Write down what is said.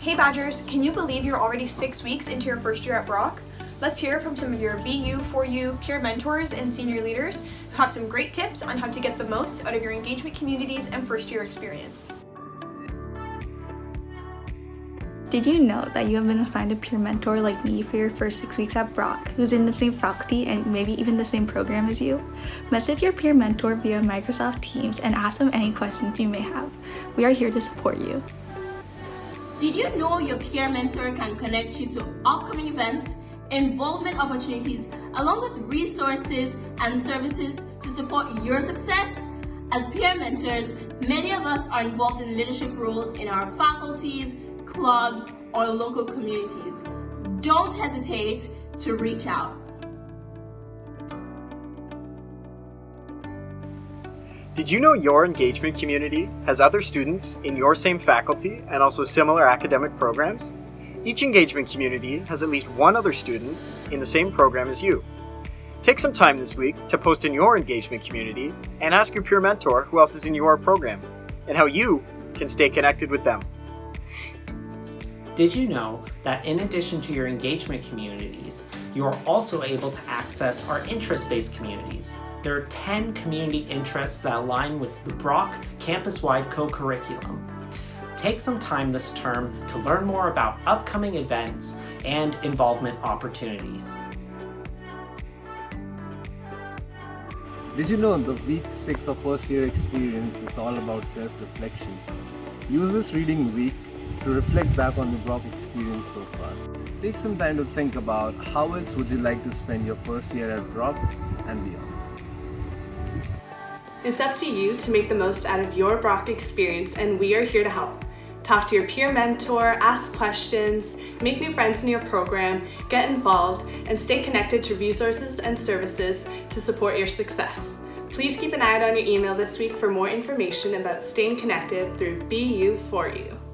Hey Badgers, can you believe you're already 6 weeks into your first year at Brock? Let's hear from some of your BU4U Peer Mentors and senior leaders who have some great tips on how to get the most out of your engagement communities and first year experience. Did you know that you have been assigned a peer mentor like me for your first 6 weeks at Brock, who's in the same faculty and maybe even the same program as you? Message your peer mentor via Microsoft Teams and ask them any questions you may have. We are here to support you. Did you know your peer mentor can connect you to upcoming events, involvement opportunities, along with resources and services to support your success? As peer mentors, many of us are involved in leadership roles in our faculties, clubs, or local communities. Don't hesitate to reach out. Did you know your engagement community has other students in your same faculty and also similar academic programs? Each engagement community has at least one other student in the same program as you. Take some time this week to post in your engagement community and ask your peer mentor who else is in your program and how you can stay connected with them. Did you know that in addition to your engagement communities, you are also able to access our interest-based communities? There are 10 community interests that align with the Brock campus-wide co-curriculum. Take some time this term to learn more about upcoming events and involvement opportunities. Did you know the week 6 of first year experience is all about self-reflection? Use this reading week to reflect back on the Brock experience so far. Take some time to think about how else would you like to spend your first year at Brock and beyond. It's up to you to make the most out of your Brock experience, and we are here to help. Talk to your peer mentor, ask questions, make new friends in your program, get involved, and stay connected to resources and services to support your success. Please keep an eye out on your email this week for more information about staying connected through BU4U.